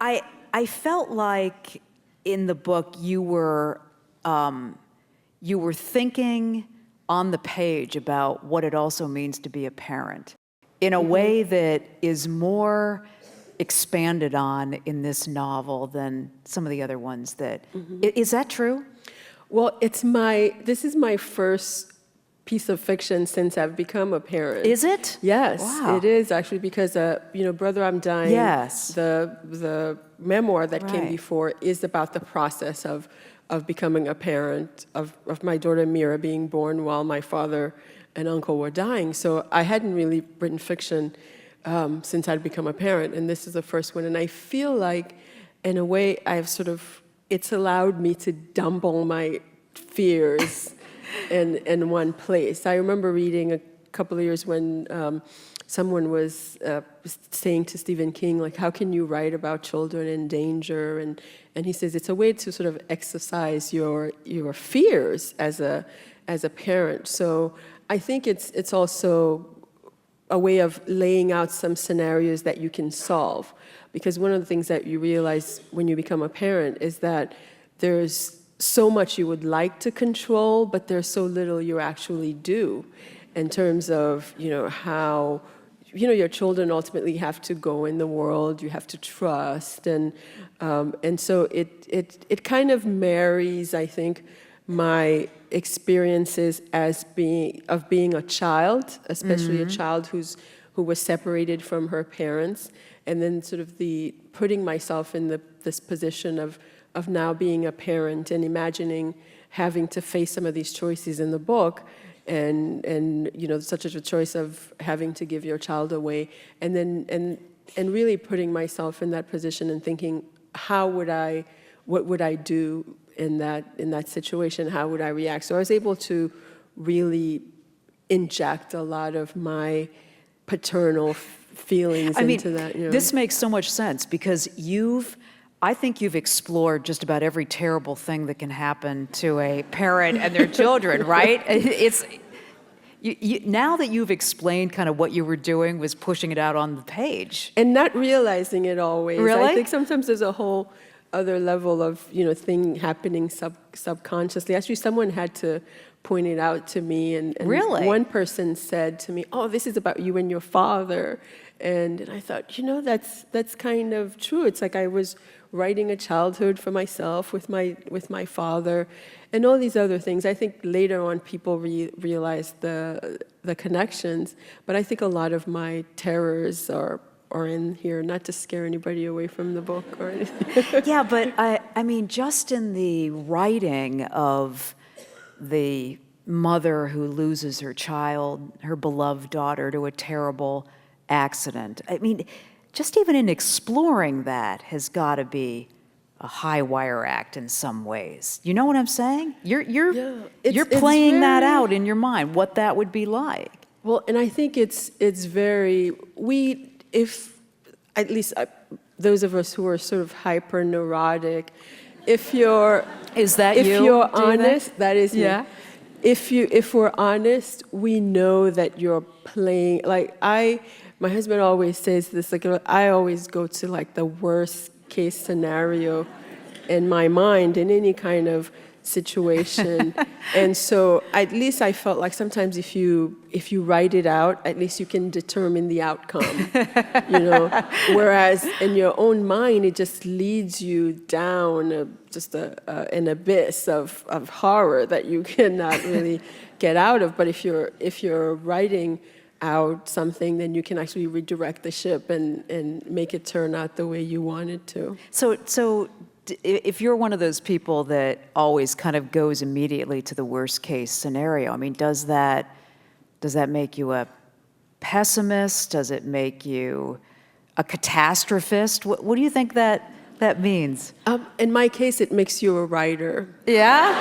I felt like in the book you were thinking on the page about what it also means to be a parent in a way that is more expanded on in this novel than some of the other ones that. Is that true? Well, this is my first piece of fiction since I've become a parent. Is it? Yes, Wow. it is actually, because Brother, I'm Dying. Yes. The memoir that came Right. before is about the process of becoming a parent, of my daughter Mira being born while my father and uncle were dying. So I hadn't really written fiction since I'd become a parent, and this is the first one. And I feel like, in a way, it's allowed me to dump all my fears in one place. I remember reading a couple of years when someone was saying to Stephen King, like, how can you write about children in danger? And he says it's a way to sort of exercise your fears as a parent. So I think it's also a way of laying out some scenarios that you can solve. Because one of the things that you realize when you become a parent is that there's so much you would like to control, but there's so little you actually do in terms of, how, your children ultimately have to go in the world, you have to trust. And so it kind of marries, I think, my experiences of being a child, especially a child who was separated from her parents, and then sort of putting myself in this position of now being a parent and imagining having to face some of these choices in the book, and such a choice of having to give your child away, and then really putting myself in that position and thinking, what would I do in that situation? How would I react? So I was able to really inject a lot of my paternal feelings into that. This makes so much sense because I think you've explored just about every terrible thing that can happen to a parent and their children, right? It's now that you've explained kind of what you were doing was pushing it out on the page. And not realizing it always. Really? I think sometimes there's a whole other level of, thing happening subconsciously. Actually, someone had to point it out to me. And Really? One person said to me, "Oh, this is about you and your father." And I thought, that's kind of true. It's like I was writing a childhood for myself with my father, and all these other things. I think later on people realized the connections, but I think a lot of my terrors are in here, not to scare anybody away from the book or anything. Yeah, but I mean, just in the writing of the mother who loses her child, her beloved daughter, to a terrible accident. I mean, just even in exploring that has got to be a high wire act in some ways. You know what I'm saying? You're playing that out in your mind, what that would be like. Well, and I think it's very, if at least those of us who are sort of hyper neurotic, if you're honest, that is me. Yeah. If we're honest, we know that you're playing. Like my husband always says this. Like I always go to like the worst case scenario in my mind in any kind of situation, and so at least I felt like sometimes if you write it out, at least you can determine the outcome. Whereas in your own mind, it just leads you down an abyss of horror that you cannot really get out of. But if you're writing out something, then you can actually redirect the ship and make it turn out the way you want it to. So if you're one of those people that always kind of goes immediately to the worst case scenario, I mean, does that make you a pessimist? Does it make you a catastrophist? What do you think that means? In my case, it makes you a writer. Yeah?